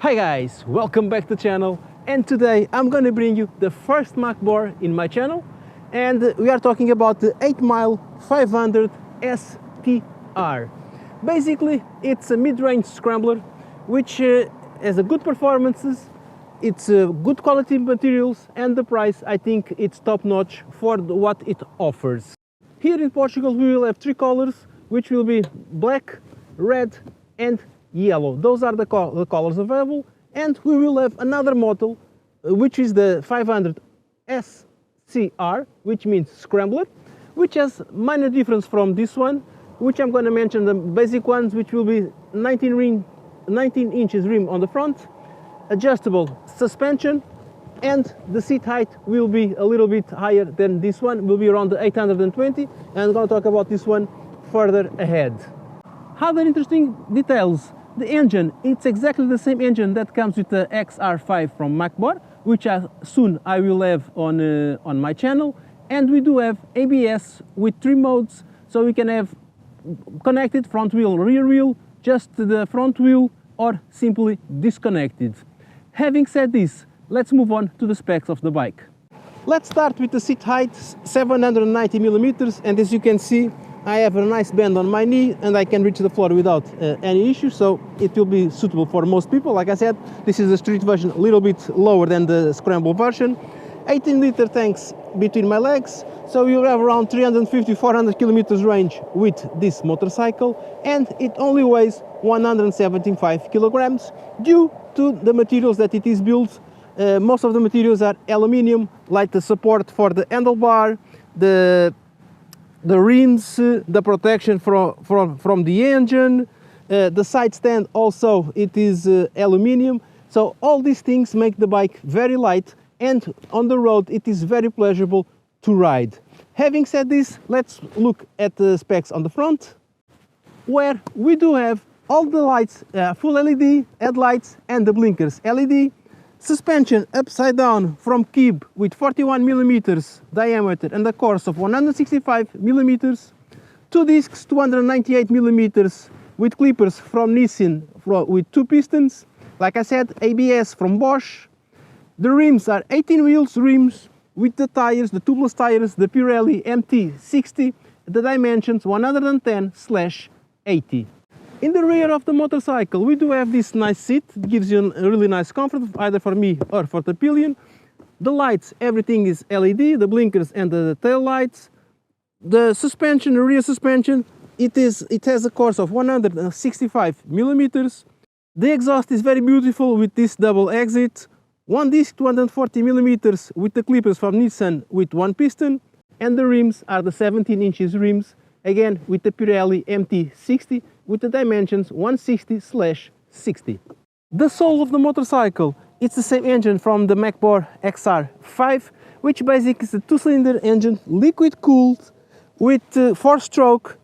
Hi guys, welcome back to the channel, and today I'm going to bring you the first Macbor in my channel, and we are talking about the 8 Mile 500 STR. Basically it's a mid-range scrambler which has a good performances, it's good quality materials, and the price, I think it's top-notch for what it offers. Here in Portugal we will have three colors, which will be black, red and yellow. Those are the colors available, and we will have another model which is the 500 SCR, which means scrambler, which has minor difference from this one, which I'm going to mention the basic ones, which will be 19 inches rim on the front, adjustable suspension, and the seat height will be a little bit higher than this one, will be around the 820, and I'm going to talk about this one further ahead. Other interesting details: the engine, it's exactly the same engine that comes with the XR5 from Macbor, which soon I will have on my channel, and we do have ABS with 3 modes, so we can have connected front wheel, rear wheel, just the front wheel, or simply disconnected. Having said this, let's move on to the specs of the bike. Let's start with the seat height, 790 millimeters, and as you can see, I have a nice bend on my knee and I can reach the floor without any issue, so it will be suitable for most people. Like I said, this is the street version, a little bit lower than the scramble version. 18-liter tanks between my legs, so you'll have around 350-400 kilometers range with this motorcycle, and it only weighs 175 kilograms due to the materials that it is built. Most of the materials are aluminium, like the support for the handlebar, the rims, the protection from the engine, the side stand also, it is aluminium. So all these things make the bike very light, and on the road it is very pleasurable to ride. Having said this, let's look at the specs on the front, where we do have all the lights, full LED, headlights and the blinkers LED. Suspension upside down from Kib with 41 millimeters diameter and a course of 165 millimeters. 2 discs 298 millimeters with clippers from Nissin with 2 pistons. Like I said, ABS from Bosch. The rims are 18 wheels rims with the tires, the tubeless tires, the Pirelli MT60. The dimensions 110/80. In the rear of the motorcycle, we do have this nice seat. It gives you a really nice comfort, either for me or for the pillion. The lights, everything is LED, the blinkers and the tail lights. The suspension, the rear suspension, it has a course of 165 millimeters. The exhaust is very beautiful with this double exit. 1 disc 240 millimeters with the clippers from Nissan with 1 piston. And the rims are the 17 inches rims, again with the Pirelli MT60, with the dimensions 160/60. The soul of the motorcycle, it's the same engine from the Macbor XR5, which basically is a 2-cylinder engine, liquid cooled, with 4-stroke,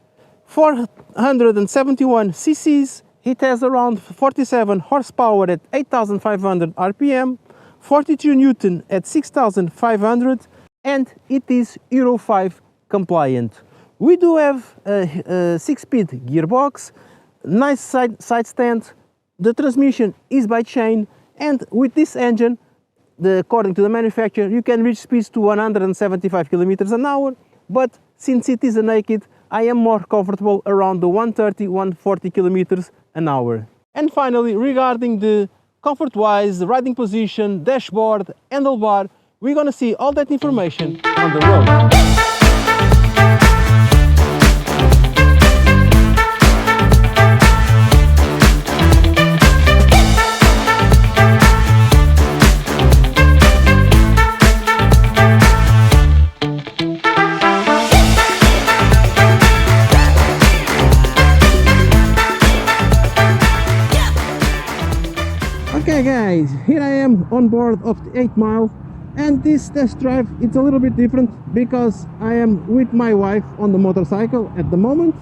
471 cc's. It has around 47 horsepower at 8,500 RPM, 42 Newton at 6,500, and it is Euro 5 compliant. We do have a 6-speed gearbox, nice side stand, the transmission is by chain, and with this engine, according to the manufacturer, you can reach speeds to 175 kilometers an hour, but since it is a naked, I am more comfortable around the 130-140 kilometers an hour. And finally, regarding the comfort-wise, the riding position, dashboard, handlebar, we're gonna see all that information on the road. Okay guys, here I am on board of the 8 Mile, and this test drive, it's a little bit different because I am with my wife on the motorcycle at the moment,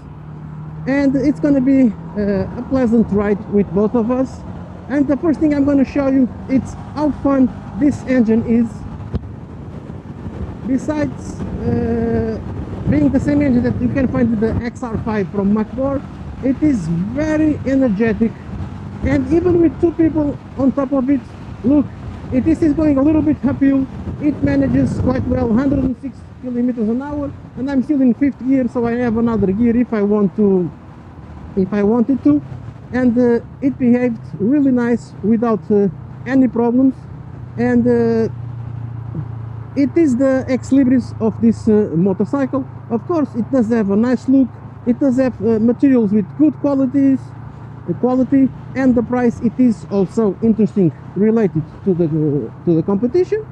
and it's going to be a pleasant ride with both of us. And the first thing I'm going to show you, it's how fun this engine is. Besides being the same engine that you can find with the XR5 from Macbor, it is very energetic And even with two people on top of it, look, this is going a little bit uphill. It manages quite well, 106 kilometers an hour, and I'm still in fifth gear, so I have another gear if I wanted to. And it behaved really nice without any problems. And it is the ex libris of this motorcycle. Of course, it does have a nice look. It does have materials with good quality, and the price. It is also interesting related to the competition.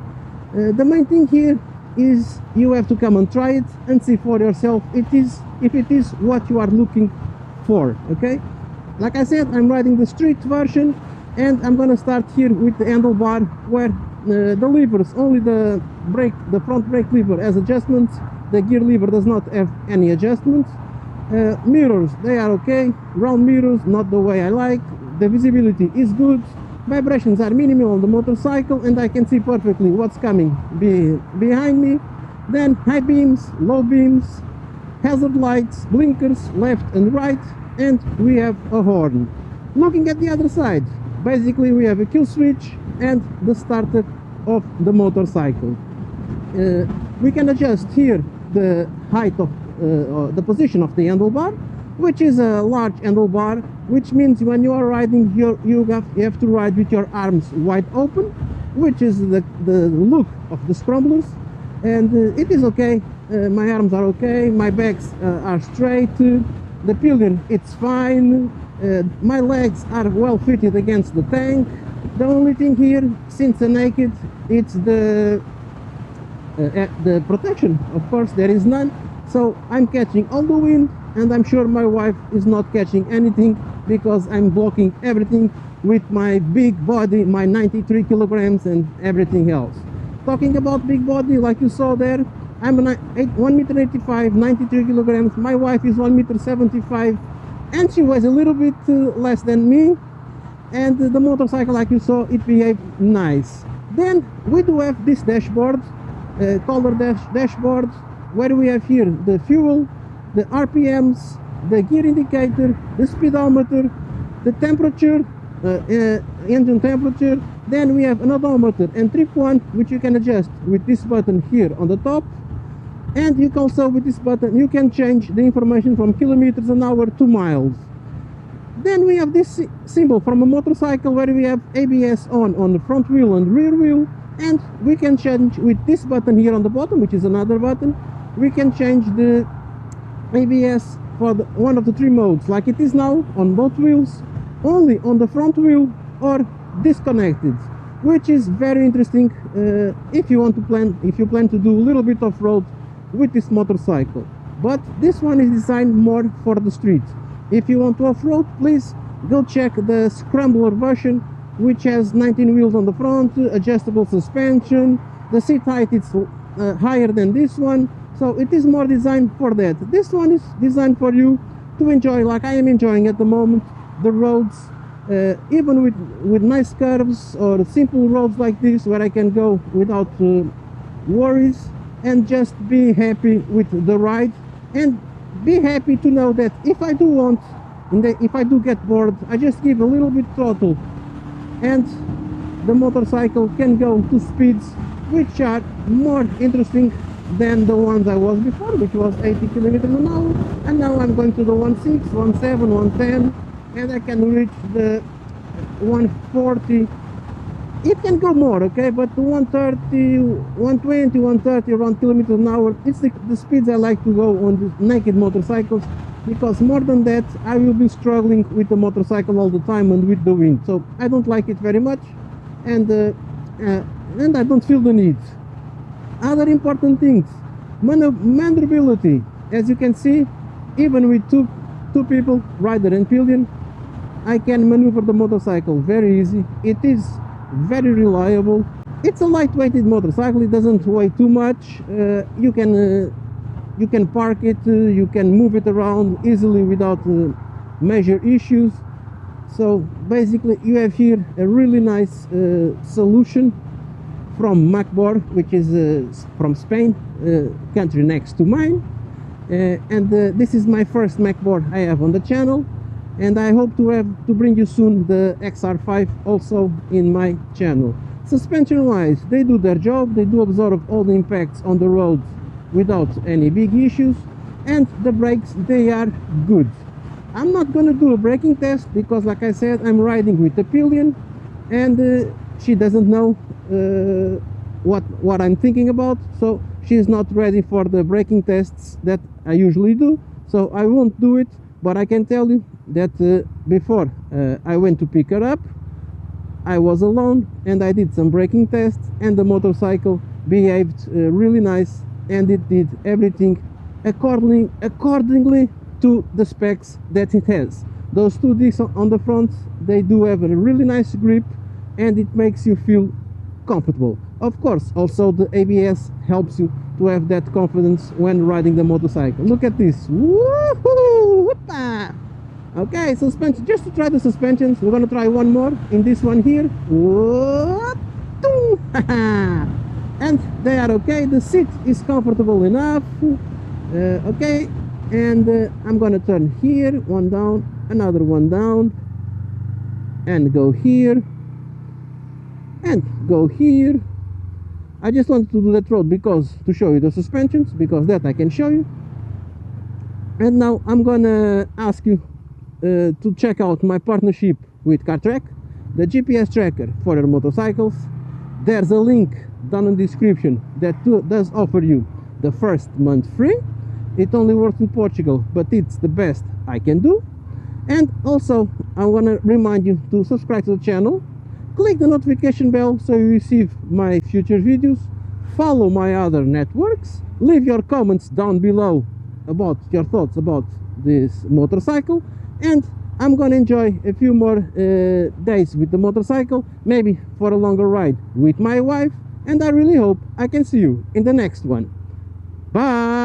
The main thing here is you have to come and try it and see for yourself if it is what you are looking for. Okay, like I said, I'm riding the street version, and I'm gonna start here with the handlebar, where the levers, only the front brake lever has adjustments. The gear lever does not have any adjustments. Mirrors, they are okay. Round mirrors, not the way I like. The visibility is good. Vibrations are minimal on the motorcycle, and I can see perfectly what's coming behind me. Then high beams, low beams, hazard lights, blinkers left and right, and we have a horn. Looking at the other side, basically we have a kill switch and the starter of the motorcycle. We can adjust here the height of the position of the handlebar, which is a large handlebar, which means when you are riding, you have to ride with your arms wide open, which is the look of the scramblers. And it is okay. My arms are okay, my backs are straight, the pillion, it's fine, my legs are well fitted against the tank. The only thing here, since the naked, it's the protection. Of course, there is none, so I'm catching all the wind, and I'm sure my wife is not catching anything, because I'm blocking everything with my big body, my 93 kilograms and everything else. Talking about big body, like you saw there, I'm 1m85, 93 kilograms. My wife is 1m75, and she weighs a little bit less than me. And the motorcycle, like you saw, it behaved nice. Then we do have this dashboard, color dashboard, where we have here the fuel, the RPMs, the gear indicator, the speedometer, the temperature, engine temperature. Then we have an odometer and trip one, which you can adjust with this button here on the top. And you can also, with this button, you can change the information from kilometers an hour to miles. Then we have this symbol from a motorcycle, where we have ABS on the front wheel and rear wheel, and we can change with this button here on the bottom, which is another button. We can change the ABS for one of the three modes, like it is now on both wheels, only on the front wheel, or disconnected, which is very interesting if you plan to do a little bit of road with this motorcycle. But this one is designed more for the street. If you want to off-road, please go check the Scrambler version, which has 19 wheels on the front, adjustable suspension. The seat height is higher than this one, so it is more designed for that. This one is designed for you to enjoy, like I am enjoying at the moment, the roads, even with nice curves or simple roads like this, where I can go without worries, and just be happy with the ride, and be happy to know that if I do get bored, I just give a little bit throttle, and the motorcycle can go to speeds which are more interesting than the ones I was before, which was 80 kilometers an hour, and now I'm going to the 16, 17, 110, and I can reach the 140. It can go more, okay, but the 130, 120, 130 around kilometers an hour, it's the speeds I like to go on the naked motorcycles, because more than that I will be struggling with the motorcycle all the time and with the wind, so I don't like it very much, and I don't feel the need. Other important things, maneuverability. As you can see, even with two people, rider and pillion, I can maneuver the motorcycle very easy. It is very reliable. It's a lightweighted motorcycle. It doesn't weigh too much. You can park it, you can move it around easily without major issues. So basically you have here a really nice solution from Macbor, which is from Spain, country next to mine, and this is my first Macbor I have on the channel. and I hope to bring you soon the XR5 also in my channel. Suspension wise, they do their job, they do absorb all the impacts on the road without any big issues, and the brakes, they are good. I'm not gonna do a braking test because, like I said, I'm riding with a pillion, and she doesn't know what I'm thinking about, so she's not ready for the braking tests that I usually do, so I won't do it. But I can tell you that before I went to pick her up, I was alone and I did some braking tests, and the motorcycle behaved really nice, and it did everything accordingly to the specs that it has. Those two discs on the front, they do have a really nice grip, and it makes you feel comfortable. Of course, also the ABS helps you to have that confidence when riding the motorcycle. Look at this. Woohoo! Whoopa! Okay, suspension. Just to try the suspensions, we're gonna try one more in this one here. And they are okay. The seat is comfortable enough. Okay, and I'm gonna turn here, one down, another one down, and go here, and go here. I just wanted to do that road because to show you the suspensions, because that I can show you. And now I'm gonna ask you to check out my partnership with CarTrack, the GPS tracker for your motorcycles. There's a link down in the description that does offer you the first month free. It only works in Portugal, but it's the best I can do. And also I want to remind you to subscribe to the channel, click the notification bell so you receive my future videos, follow my other networks, leave your comments down below about your thoughts about this motorcycle, and I'm gonna enjoy a few more days with the motorcycle, maybe for a longer ride with my wife, and I really hope I can see you in the next one. Bye!